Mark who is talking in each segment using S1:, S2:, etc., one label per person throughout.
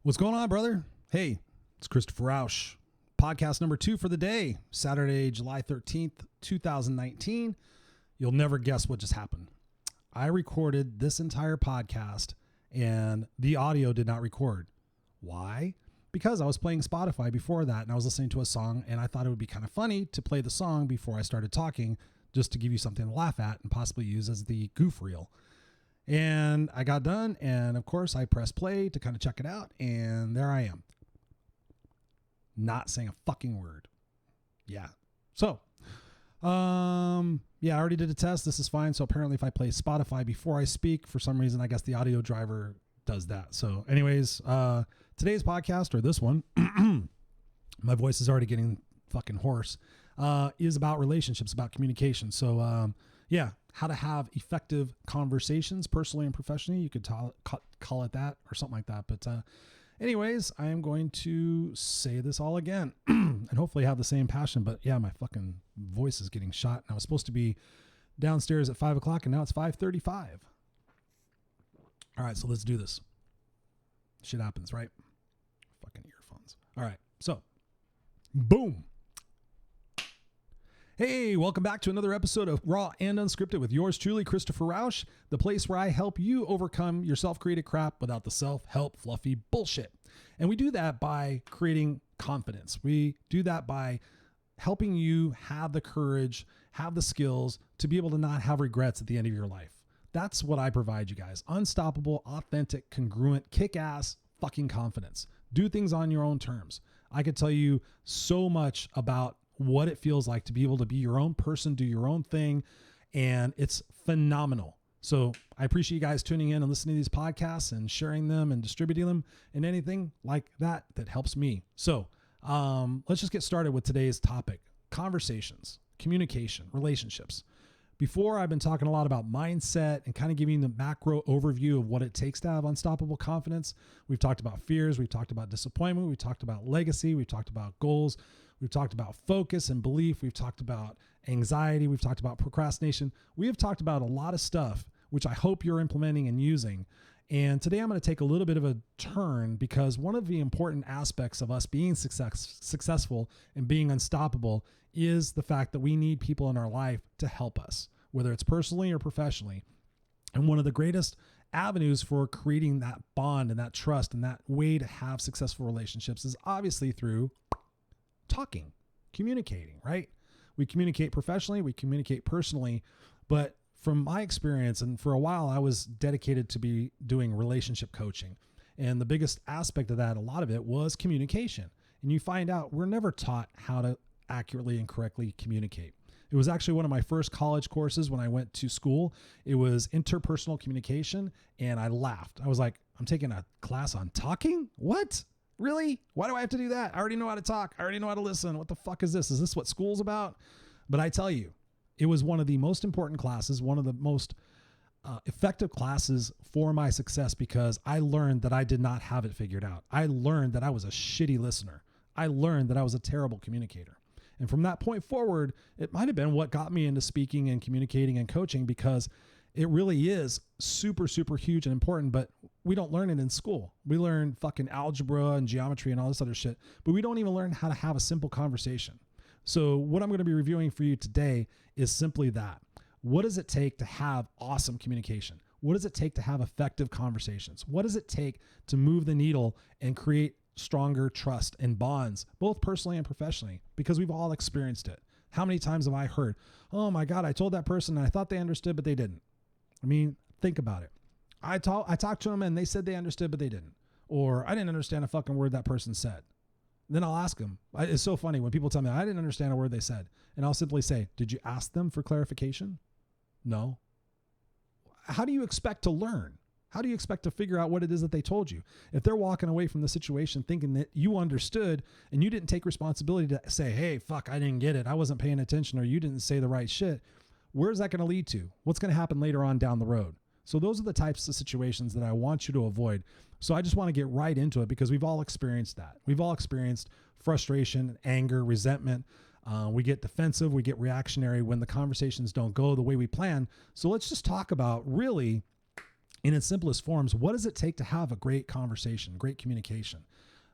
S1: What's going on, brother? Hey, it's Christopher Rausch. Podcast number 2 for the day, Saturday, July 13th, 2019. You'll never guess what just happened. I recorded this entire podcast and the audio did not record. Why? Because I was playing Spotify before that and I was listening to a song and I thought it would be kind of funny to play the song before I started talking just to give you something to laugh at and possibly use as the goof reel. And I got done, and of course I pressed play to kind of check it out, and there I am. Not saying a fucking word. Yeah. So, yeah, I already did a test. This is fine. So apparently if I play Spotify before I speak, for some reason, I guess the audio driver does that. So anyways, today's podcast, or this one, my voice is already getting fucking hoarse, is about relationships, about communication. So, yeah, how to have effective conversations personally and professionally. You could call it that or something like that. But anyways, I am going to say this all again and hopefully have the same passion. But yeah, my fucking voice is getting shot. And I was supposed to be downstairs at 5 o'clock and now it's 5:35. All right, so let's do this. Shit happens, right? Fucking earphones. All right, so boom. Hey, welcome back to another episode of Raw and Unscripted with yours truly, Christopher Rausch, the place where I help you overcome your self-created crap without the self-help fluffy bullshit. And we do that by creating confidence. We do that by helping you have the courage, have the skills to be able to not have regrets at the end of your life. That's what I provide you guys. Unstoppable, authentic, congruent, kick-ass fucking confidence. Do things on your own terms. I could tell you so much about what it feels like to be able to be your own person, do your own thing. And it's phenomenal. So I appreciate you guys tuning in and listening to these podcasts and sharing them and distributing them and anything like that helps me. So let's just get started with today's topic: conversations, communication, relationships. Before, I've been talking a lot about mindset and kind of giving the macro overview of what it takes to have unstoppable confidence. We've talked about fears. We've talked about disappointment. We've talked about legacy. We've talked about goals. We've talked about focus and belief. We've talked about anxiety. We've talked about procrastination. We have talked about a lot of stuff, which I hope you're implementing and using. And today I'm going to take a little bit of a turn because one of the important aspects of us being successful and being unstoppable is the fact that we need people in our life to help us, whether it's personally or professionally. And one of the greatest avenues for creating that bond and that trust and that way to have successful relationships is obviously through talking, communicating, right? We communicate professionally, we communicate personally, but from my experience, and for a while I was dedicated to be doing relationship coaching. And the biggest aspect of that, a lot of it was communication. And you find out we're never taught how to accurately and correctly communicate. It was actually one of my first college courses when I went to school. It was interpersonal communication, and I laughed. I was like, I'm taking a class on talking? What? Really? Why do I have to do that? I already know how to talk. I already know how to listen. What the fuck is this? Is this what school's about? But I tell you, it was one of the most important classes, one of the most effective classes for my success, because I learned that I did not have it figured out. I learned that I was a shitty listener. I learned that I was a terrible communicator. And from that point forward, it might have been what got me into speaking and communicating and coaching, because it really is super, super huge and important, but we don't learn it in school. We learn fucking algebra and geometry and all this other shit, but we don't even learn how to have a simple conversation. So what I'm going to be reviewing for you today is simply that. What does it take to have awesome communication? What does it take to have effective conversations? What does it take to move the needle and create stronger trust and bonds, both personally and professionally? Because we've all experienced it. How many times have I heard, oh my God, I told that person and I thought they understood, but they didn't. I mean, think about it. I talked to them and they said they understood, but they didn't. Or I didn't understand a fucking word that person said. Then I'll ask them. It's so funny when people tell me I didn't understand a word they said. And I'll simply say, did you ask them for clarification? No. How do you expect to learn? How do you expect to figure out what it is that they told you? If they're walking away from the situation thinking that you understood and you didn't take responsibility to say, hey, fuck, I didn't get it, I wasn't paying attention, or you didn't say the right shit, where's that going to lead to? What's going to happen later on down the road? So those are the types of situations that I want you to avoid. So I just want to get right into it because we've all experienced that. We've all experienced frustration, anger, resentment. We get defensive, we get reactionary when the conversations don't go the way we plan. So let's just talk about really in its simplest forms, what does it take to have a great conversation, great communication?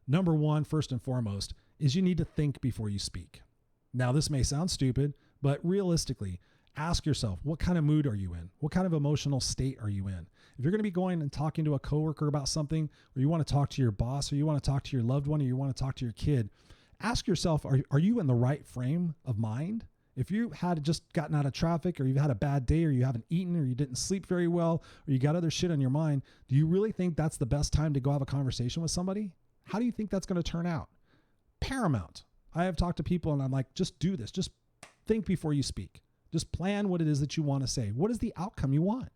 S1: Number one, first and foremost, is you need to think before you speak. Now, this may sound stupid, but realistically, ask yourself, what kind of mood are you in? What kind of emotional state are you in? If you're going to be going and talking to a coworker about something, or you want to talk to your boss, or you want to talk to your loved one, or you want to talk to your kid, ask yourself, are you in the right frame of mind? If you had just gotten out of traffic, or you've had a bad day, or you haven't eaten, or you didn't sleep very well, or you got other shit on your mind, do you really think that's the best time to go have a conversation with somebody? How do you think that's going to turn out? Paramount. I have talked to people and I'm like, just do this. Just think before you speak. Just plan what it is that you want to say. What is the outcome you want?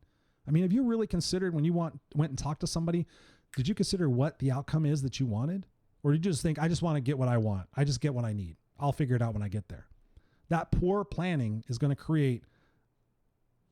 S1: I mean, have you really considered when you went and talked to somebody, did you consider what the outcome is that you wanted? Or did you just think, I just want to get what I want. I just get what I need. I'll figure it out when I get there. That poor planning is going to create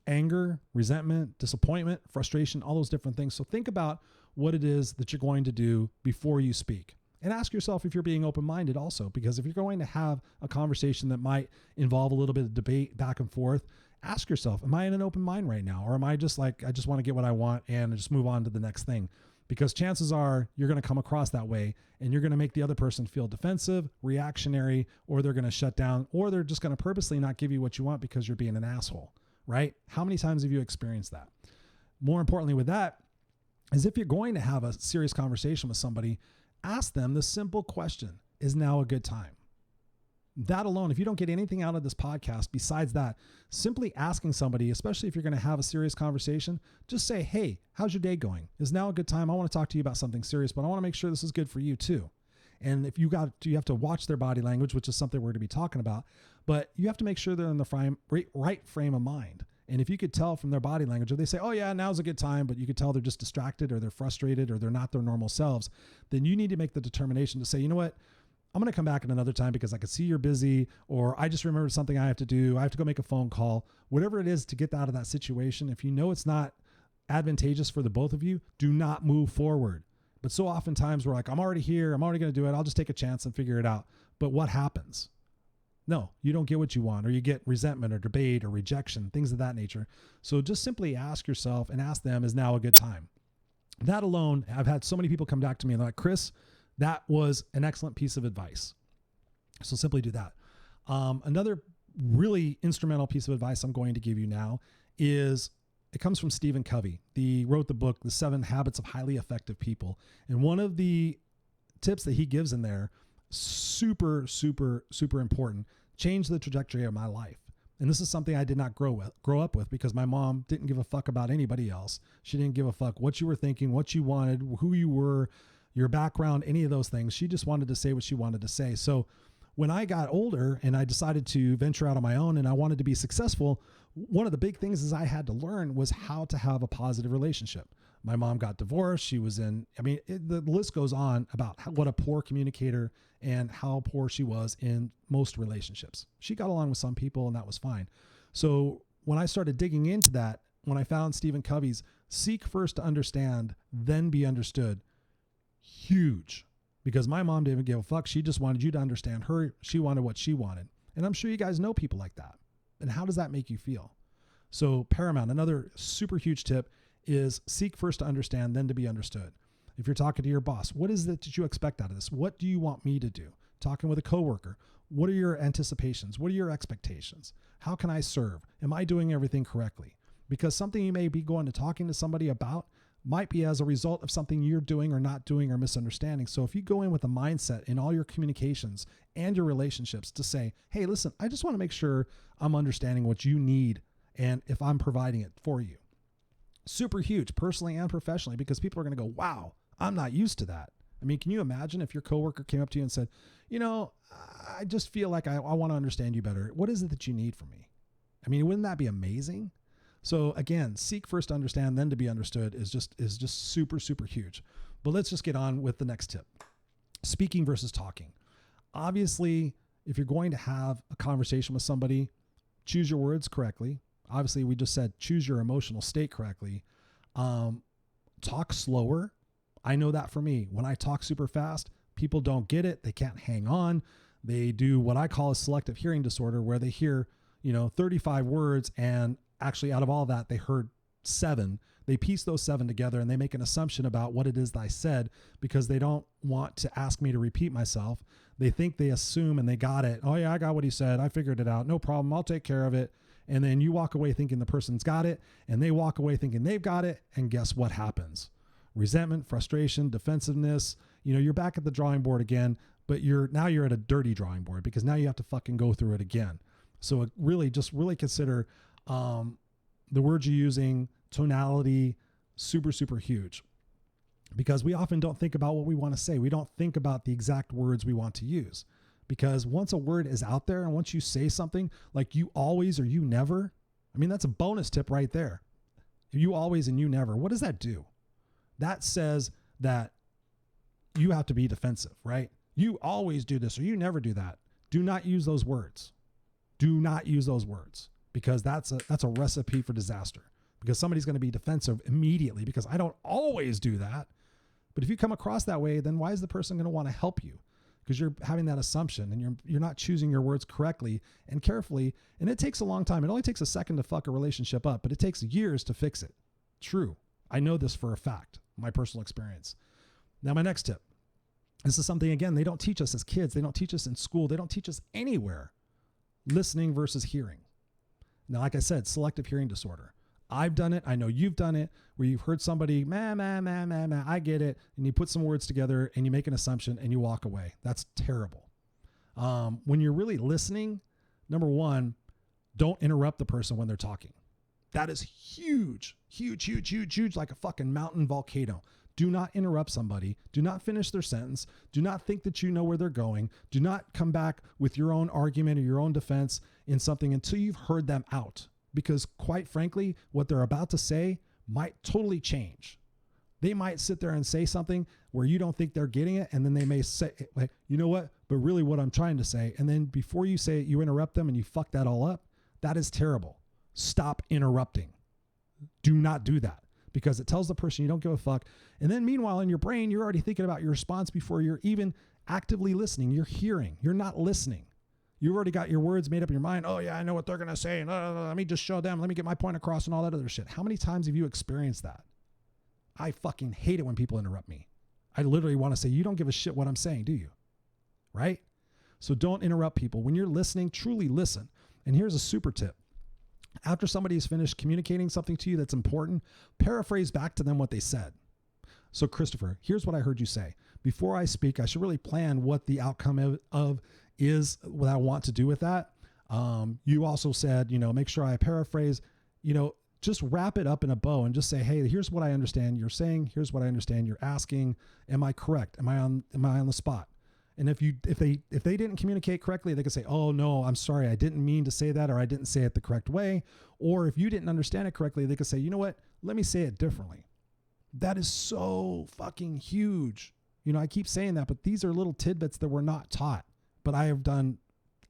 S1: anger, resentment, disappointment, frustration, all those different things. So think about what it is that you're going to do before you speak. And ask yourself if you're being open-minded also, because if you're going to have a conversation that might involve a little bit of debate back and forth, ask yourself, am I in an open mind right now? Or am I just like, I just want to get what I want and just move on to the next thing? Because chances are you're going to come across that way and you're going to make the other person feel defensive, reactionary, or they're going to shut down, or they're just going to purposely not give you what you want because you're being an asshole, right? How many times have you experienced that? More importantly with that is if you're going to have a serious conversation with somebody, ask them the simple question, is now a good time? That alone, if you don't get anything out of this podcast besides that, simply asking somebody, especially if you're going to have a serious conversation, just say, hey, how's your day going? Is now a good time? I want to talk to you about something serious, but I want to make sure this is good for you too. And if you have to watch their body language, which is something we're going to be talking about, but you have to make sure they're in the right frame of mind. And if you could tell from their body language, or they say, oh yeah, now's a good time, but you could tell they're just distracted or they're frustrated or they're not their normal selves, then you need to make the determination to say, you know what, I'm going to come back at another time because I can see you're busy, or I just remembered something I have to do. I have to go make a phone call, whatever it is to get out of that situation. If you know it's not advantageous for the both of you, do not move forward. But so oftentimes we're like, I'm already here. I'm already going to do it. I'll just take a chance and figure it out. But what happens? No, you don't get what you want, or you get resentment or debate or rejection, things of that nature. So just simply ask yourself and ask them, is now a good time? That alone, I've had so many people come back to me and they're like, Chris, that was an excellent piece of advice. So simply do that. Another really instrumental piece of advice I'm going to give you now is, it comes from Stephen Covey. He wrote the book, The 7 Habits of Highly Effective People. And one of the tips that he gives in there, super, super, super important, changed the trajectory of my life. And this is something I did not grow up with because my mom didn't give a fuck about anybody else. She didn't give a fuck what you were thinking, what you wanted, who you were, your background, any of those things. She just wanted to say what she wanted to say. So when I got older and I decided to venture out on my own and I wanted to be successful, one of the big things is I had to learn was how to have a positive relationship. My mom got divorced. She was in, the list goes on about what a poor communicator and how poor she was in most relationships. She got along with some people and that was fine. So when I started digging into that, when I found Stephen Covey's seek first to understand, then be understood, huge, because my mom didn't give a fuck. She just wanted you to understand her. She wanted what she wanted. And I'm sure you guys know people like that. And how does that make you feel? So paramount, another super huge tip is seek first to understand, then to be understood. If you're talking to your boss, what is it that you expect out of this? What do you want me to do? Talking with a coworker, what are your anticipations? What are your expectations? How can I serve? Am I doing everything correctly? Because something you may be going to talking to somebody about might be as a result of something you're doing or not doing or misunderstanding. So if you go in with a mindset in all your communications and your relationships to say, hey, listen, I just want to make sure I'm understanding what you need and if I'm providing it for you. Super huge, personally and professionally, because people are going to go, wow, I'm not used to that. I mean, can you imagine if your coworker came up to you and said, you know, I just feel like I want to understand you better. What is it that you need from me? I mean, wouldn't that be amazing? So again, seek first to understand, then to be understood is just super, super huge. But let's just get on with the next tip. Speaking versus talking. Obviously, if you're going to have a conversation with somebody, choose your words correctly. Obviously, we just said choose your emotional state correctly. Talk slower. I know that for me. When I talk super fast, people don't get it. They can't hang on. They do what I call a selective hearing disorder, where they hear, 35 words and actually out of all that, they heard 7 They piece those 7 together and they make an assumption about what it is that I said because they don't want to ask me to repeat myself. They think they assume and they got it. Oh yeah, I got what he said. I figured it out. No problem. I'll take care of it. And then you walk away thinking the person's got it, and they walk away thinking they've got it. And guess what happens? Resentment, frustration, defensiveness. You're back at the drawing board again, but now you're at a dirty drawing board because now you have to fucking go through it again. So really consider the words you're using, tonality, super, super huge. Because we often don't think about what we want to say. We don't think about the exact words we want to use. Because once a word is out there and once you say something like you always or you never, that's a bonus tip right there. You always and you never. What does that do? That says that you have to be defensive, right? You always do this or you never do that. Do not use those words. Do not use those words because that's a recipe for disaster. Because somebody's going to be defensive immediately because I don't always do that. But if you come across that way, then why is the person going to want to help you? Because you're having that assumption and you're not choosing your words correctly and carefully. And it takes a long time. It only takes a second to fuck a relationship up, but it takes years to fix it. True. I know this for a fact, my personal experience. Now, my next tip. This is something, again, they don't teach us as kids. They don't teach us in school. They don't teach us anywhere. Listening versus hearing. Now, like I said, selective hearing disorder. I've done it. I know you've done it where you've heard somebody, I get it. And you put some words together and you make an assumption and you walk away. That's terrible. When you're really listening, number one, don't interrupt the person when they're talking. That is huge, huge, huge, huge, huge, like a fucking mountain volcano. Do not interrupt somebody. Do not finish their sentence. Do not think that you know where they're going. Do not come back with your own argument or your own defense in something until you've heard them out. Because quite frankly, what they're about to say might totally change. They might sit there and say something where you don't think they're getting it. And then they may say, like, you know what, but really what I'm trying to say. And then before you say it, you interrupt them and you fuck that all up. That is terrible. Stop interrupting. Do not do that because it tells the person you don't give a fuck. And then meanwhile, in your brain, you're already thinking about your response before you're even actively listening. You're hearing, you're not listening. You've already got your words made up in your mind. Oh yeah, I know what they're going to say. Let me just show them. Let me get my point across and all that other shit. How many times have you experienced that? I fucking hate it when people interrupt me. I literally want to say, you don't give a shit what I'm saying, do you? Right? So don't interrupt people. When you're listening, truly listen. And here's a super tip. After somebody has finished communicating something to you that's important, paraphrase back to them what they said. So Christopher, here's what I heard you say. Before I speak, I should really plan what the outcome of is what I want to do with that. You also said, make sure I paraphrase, just wrap it up in a bow and just say, hey, here's what I understand you're saying. Here's what I understand you're asking. Am I correct? Am I on the spot? And if they didn't communicate correctly, they could say, oh no, I'm sorry. I didn't mean to say that, or I didn't say it the correct way. Or if you didn't understand it correctly, they could say, you know what, let me say it differently. That is so fucking huge. I keep saying that, but these are little tidbits that we're not taught. But I have done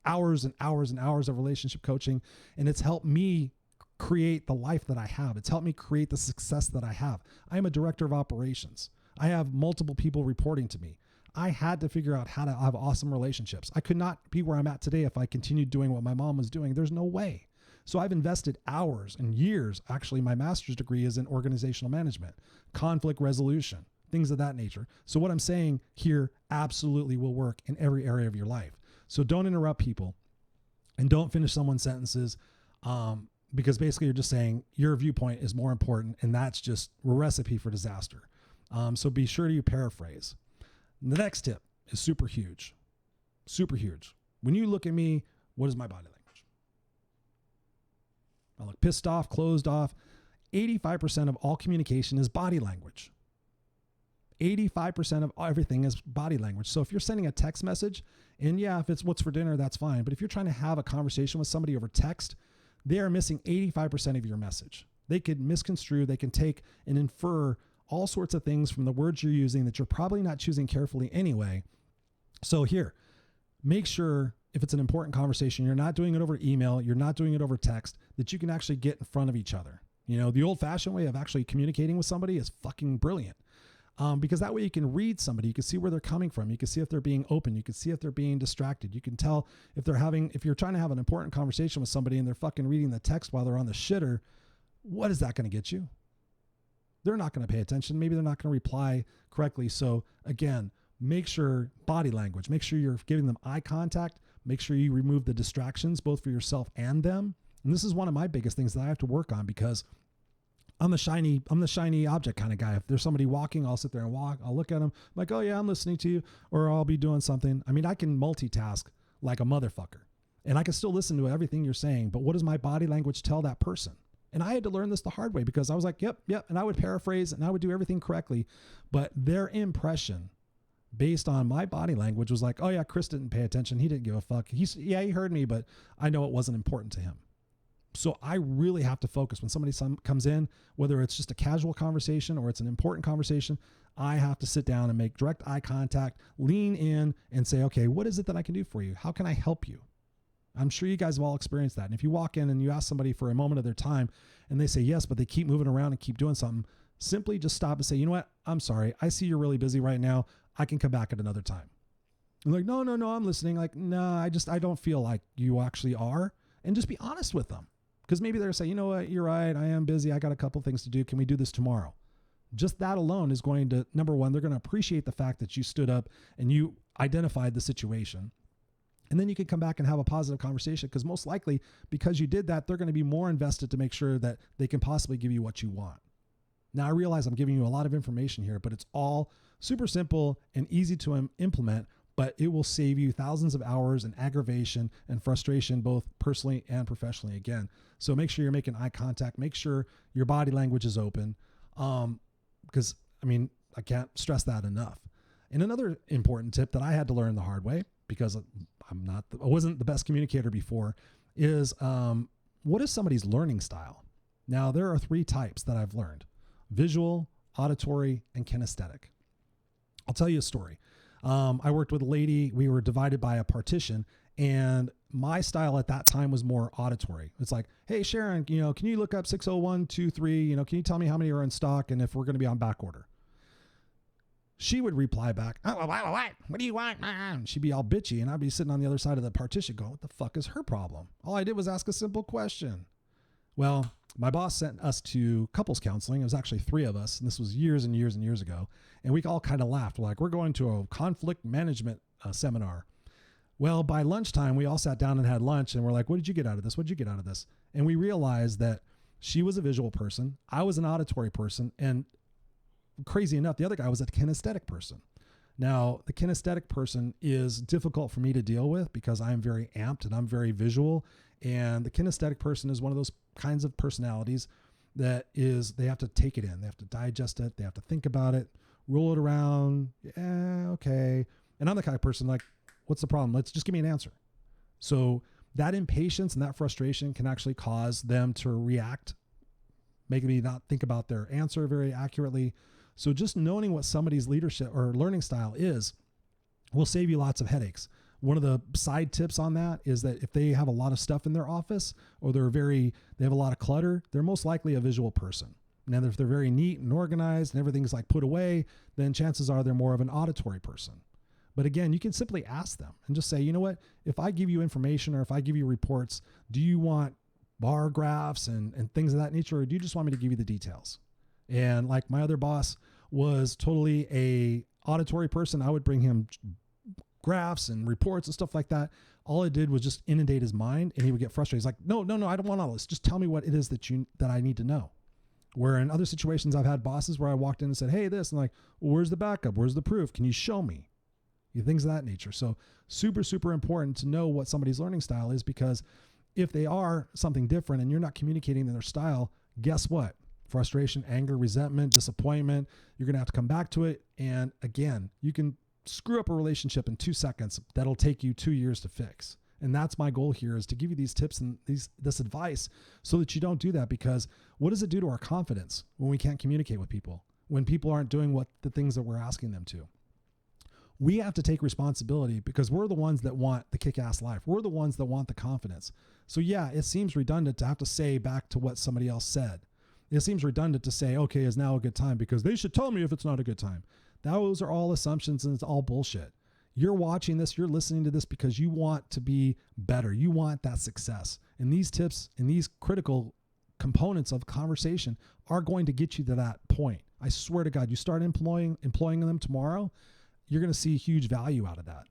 S1: hours and hours and hours of relationship coaching, and it's helped me create the life that I have. It's helped me create the success that I have. I am a director of operations. I have multiple people reporting to me. I had to figure out how to have awesome relationships. I could not be where I'm at today if I continued doing what my mom was doing. There's no way. So I've invested hours and years. Actually, my master's degree is in organizational management, conflict resolution, things of that nature. So what I'm saying here absolutely will work in every area of your life. So don't interrupt people and don't finish someone's sentences because basically you're just saying your viewpoint is more important, and that's just a recipe for disaster. So be sure to paraphrase. The next tip is super huge. Super huge. When you look at me, what is my body language? I look pissed off, closed off. 85% of all communication is body language. 85% of everything is body language. So if you're sending a text message, and yeah, if it's what's for dinner, that's fine. But if you're trying to have a conversation with somebody over text, they are missing 85% of your message. They could misconstrue, they can take and infer all sorts of things from the words you're using that you're probably not choosing carefully anyway. So here, make sure if it's an important conversation, you're not doing it over email, you're not doing it over text, that you can actually get in front of each other. The old-fashioned way of actually communicating with somebody is fucking brilliant. Because that way you can read somebody, you can see where they're coming from, you can see if they're being open, you can see if they're being distracted, you can tell if you're trying to have an important conversation with somebody and they're fucking reading the text while they're on the shitter, what is that going to get you? they're not going to pay attention. Maybe they're not going to reply correctly. So again, make sure body language, make sure you're giving them eye contact, make sure you remove the distractions both for yourself and them. And this is one of my biggest things that I have to work on, because I'm the shiny object kind of guy. If there's somebody walking, I'll sit there and walk. I'll look at them like, oh yeah, I'm listening to you, or I'll be doing something. I mean, I can multitask like a motherfucker, and I can still listen to everything you're saying. But what does my body language tell that person? And I had to learn this the hard way, because I was like, yep. And I would paraphrase and I would do everything correctly. But their impression based on my body language was like, oh yeah, Chris didn't pay attention. He didn't give a fuck. He heard me, but I know it wasn't important to him. So I really have to focus when somebody comes in, whether it's just a casual conversation or it's an important conversation. I have to sit down and make direct eye contact, lean in and say, okay, what is it that I can do for you? How can I help you? I'm sure you guys have all experienced that. And if you walk in and you ask somebody for a moment of their time and they say yes, but they keep moving around and keep doing something, simply just stop and say, you know what? I'm sorry. I see you're really busy right now. I can come back at another time. And like, no, I'm listening. Like, no, I don't feel like you actually are. And just be honest with them. Because maybe they're saying, you know what, you're right. I am busy. I got a couple things to do. Can we do this tomorrow? Just that alone is going to, number one, they're going to appreciate the fact that you stood up and you identified the situation. And then you can come back and have a positive conversation, because most likely, because you did that, they're going to be more invested to make sure that they can possibly give you what you want. Now, I realize I'm giving you a lot of information here, but it's all super simple and easy to implement, but it will save you thousands of hours and aggravation and frustration, both personally and professionally again. So make sure you're making eye contact, make sure your body language is open. Because I mean, I can't stress that enough. And another important tip that I had to learn the hard way, because I wasn't the best communicator before, is what is somebody's learning style? Now, there are 3 types that I've learned: visual, auditory, and kinesthetic. I'll tell you a story. I worked with a lady. We were divided by a partition, and my style at that time was more auditory. It's like, hey, Sharon, can you look up 60123? Can you tell me how many are in stock and if we're going to be on back order? She would reply back, oh, what do you want? She'd be all bitchy, and I'd be sitting on the other side of the partition going, what the fuck is her problem? All I did was ask a simple question. Well, my boss sent us to couples counseling. It was actually 3 of us, and this was years and years and years ago. And we all kind of laughed. We're like, we're going to a conflict management seminar. Well, by lunchtime, we all sat down and had lunch, and we're like, what did you get out of this? What did you get out of this? And we realized that she was a visual person. I was an auditory person. And crazy enough, the other guy was a kinesthetic person. Now, the kinesthetic person is difficult for me to deal with because I'm very amped and I'm very visual. And the kinesthetic person is one of those kinds of personalities that is, they have to take it in. They have to digest it. They have to think about it, roll it around. Yeah, okay. And I'm the kind of person like, what's the problem? Let's just give me an answer. So that impatience and that frustration can actually cause them to react, making me not think about their answer very accurately. So just knowing what somebody's leadership or learning style is will save you lots of headaches. One of the side tips on that is that if they have a lot of stuff in their office, or they have a lot of clutter, they're most likely a visual person. Now, if they're very neat and organized and everything's like put away, then chances are they're more of an auditory person. But again, you can simply ask them and just say, you know what, if I give you information or if I give you reports, do you want bar graphs and things of that nature, or do you just want me to give you the details? And like my other boss was totally a auditory person, I would bring him graphs and reports and stuff like that. All it did was just inundate his mind, and he would get frustrated. He's like, no, I don't want all this. Just tell me what it is that I need to know. Where in other situations, I've had bosses where I walked in and said, hey, this, and like, well, where's the backup? Where's the proof? Can you show me? Things of that nature. So super, super important to know what somebody's learning style is, because if they are something different and you're not communicating in their style, guess what? Frustration, anger, resentment, disappointment, you're going to have to come back to it. And again, you can screw up a relationship in 2 seconds. That'll take you 2 years to fix. And that's my goal here, is to give you these tips and this advice so that you don't do that. Because what does it do to our confidence when we can't communicate with people, when people aren't doing the things that we're asking them to? We have to take responsibility, because we're the ones that want the kick-ass life. We're the ones that want the confidence. So yeah, it seems redundant to have to say back to what somebody else said. It seems redundant to say, okay, is now a good time, because they should tell me if it's not a good time. Those are all assumptions, and it's all bullshit. You're watching this, you're listening to this because you want to be better. You want that success. And these tips and these critical components of conversation are going to get you to that point. I swear to God, you start employing them tomorrow, you're going to see huge value out of that.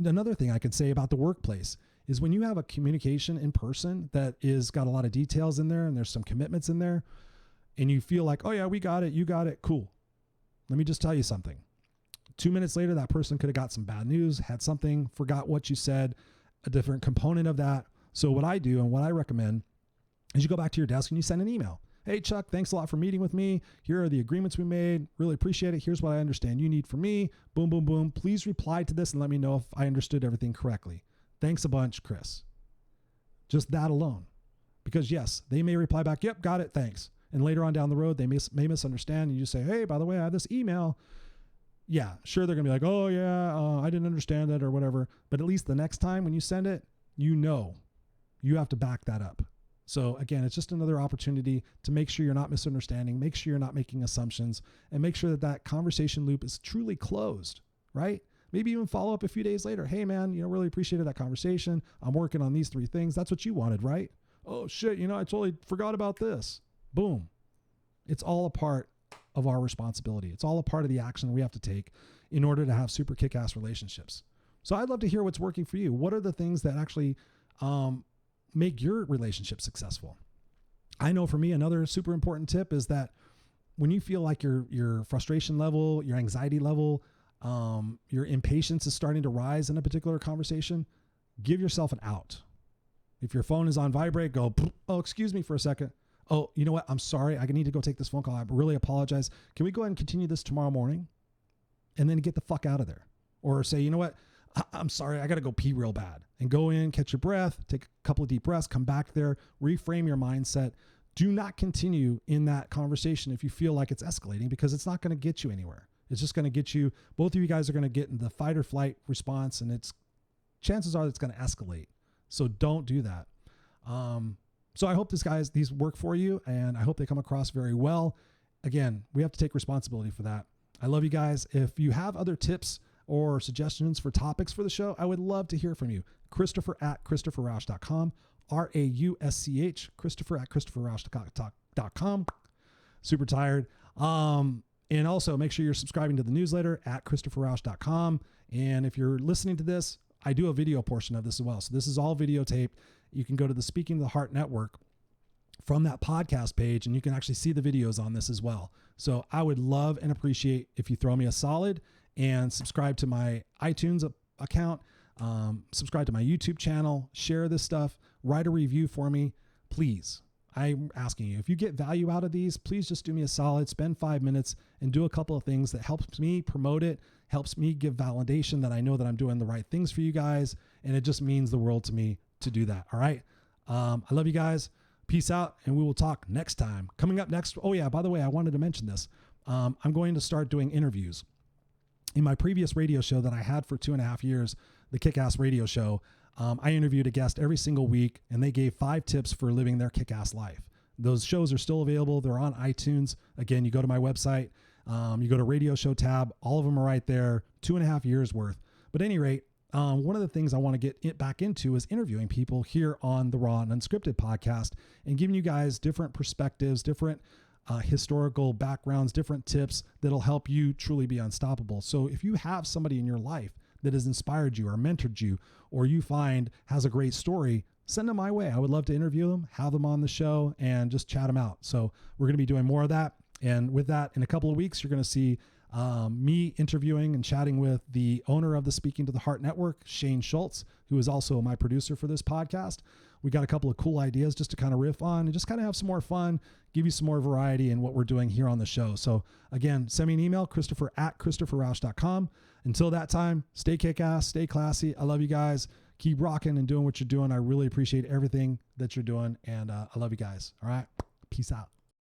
S1: Another thing I can say about the workplace is when you have a communication in person that is got a lot of details in there and there's some commitments in there and you feel like, oh yeah, we got it. You got it. Cool. Let me just tell you something. 2 minutes later, that person could have got some bad news, had something, forgot what you said, a different component of that. So what I do and what I recommend is you go back to your desk and you send an email. Hey, Chuck, thanks a lot for meeting with me. Here are the agreements we made. Really appreciate it. Here's what I understand you need from me. Boom, boom, boom. Please reply to this and let me know if I understood everything correctly. Thanks a bunch, Chris. Just that alone. Because yes, they may reply back, yep, got it, thanks. And later on down the road, they may misunderstand. And you say, hey, by the way, I have this email. Yeah, sure, they're going to be like, oh yeah, I didn't understand it or whatever. But at least the next time when you send it, you have to back that up. So again, it's just another opportunity to make sure you're not misunderstanding, make sure you're not making assumptions, and make sure that that conversation loop is truly closed, right? Maybe even follow up a few days later. Hey man, really appreciated that conversation. I'm working on these 3 things. That's what you wanted, right? Oh shit, I totally forgot about this. Boom. It's all a part of our responsibility. It's all a part of the action we have to take in order to have super kick-ass relationships. So I'd love to hear what's working for you. What are the things that actually make your relationship successful? I know for me, another super important tip is that when you feel like your frustration level, your anxiety level, your impatience is starting to rise in a particular conversation, give yourself an out. If your phone is on vibrate, go, oh, excuse me for a second. Oh, you know what? I'm sorry. I need to go take this phone call. I really apologize. Can we go ahead and continue this tomorrow morning? And then get the fuck out of there. Or say, you know what? I'm sorry. I got to go pee real bad. And go in, catch your breath, take a couple of deep breaths, come back there, reframe your mindset. Do not continue in that conversation if you feel like it's escalating, because it's not going to get you anywhere. It's just going to get you, both of you guys are going to get in the fight or flight response, and chances are it's going to escalate. So don't do that. So I hope these work for you, and I hope they come across very well. Again, we have to take responsibility for that. I love you guys. If you have other tips or suggestions for topics for the show, I would love to hear from you. Christopher@ChristopherRausch.com, RAUSCH, Christopher@ChristopherRausch.com. Super tired. And also make sure you're subscribing to the newsletter at ChristopherRausch.com. And if you're listening to this, I do a video portion of this as well. So this is all videotaped. You can go to the Speaking to the Heart Network from that podcast page, and you can actually see the videos on this as well. So I would love and appreciate if you throw me a solid and subscribe to my iTunes account, subscribe to my YouTube channel, share this stuff, write a review for me, please. I'm asking you, if you get value out of these, please just do me a solid, spend 5 minutes and do a couple of things that helps me promote it, helps me give validation that I know that I'm doing the right things for you guys. And it just means the world to me to do that. All right. I love you guys. Peace out. And we will talk next time. Coming up next. Oh yeah, by the way, I wanted to mention this. I'm going to start doing interviews. In my previous radio show that I had for 2.5 years, the Kick-Ass radio show, I interviewed a guest every single week, and they gave 5 tips for living their kick-ass life. Those shows are still available. They're on iTunes. Again, you go to my website, you go to radio show tab, all of them are right there, 2.5 years worth. But at any rate, one of the things I want to get back into is interviewing people here on the Raw and Unscripted podcast and giving you guys different perspectives, different historical backgrounds, different tips that'll help you truly be unstoppable. So if you have somebody in your life that has inspired you or mentored you, or you find has a great story, send them my way. I would love to interview them, have them on the show, and just chat them out. So we're going to be doing more of that. And with that, in a couple of weeks, you're going to see me interviewing and chatting with the owner of the Speaking to the Heart Network, Shane Schultz, who is also my producer for this podcast. We got a couple of cool ideas just to kind of riff on and just kind of have some more fun, give you some more variety in what we're doing here on the show. So again, send me an email, Christopher@ChristopherRausch.com. Until that time, stay kick-ass, stay classy. I love you guys. Keep rocking and doing what you're doing. I really appreciate everything that you're doing. And I love you guys. All right. Peace out.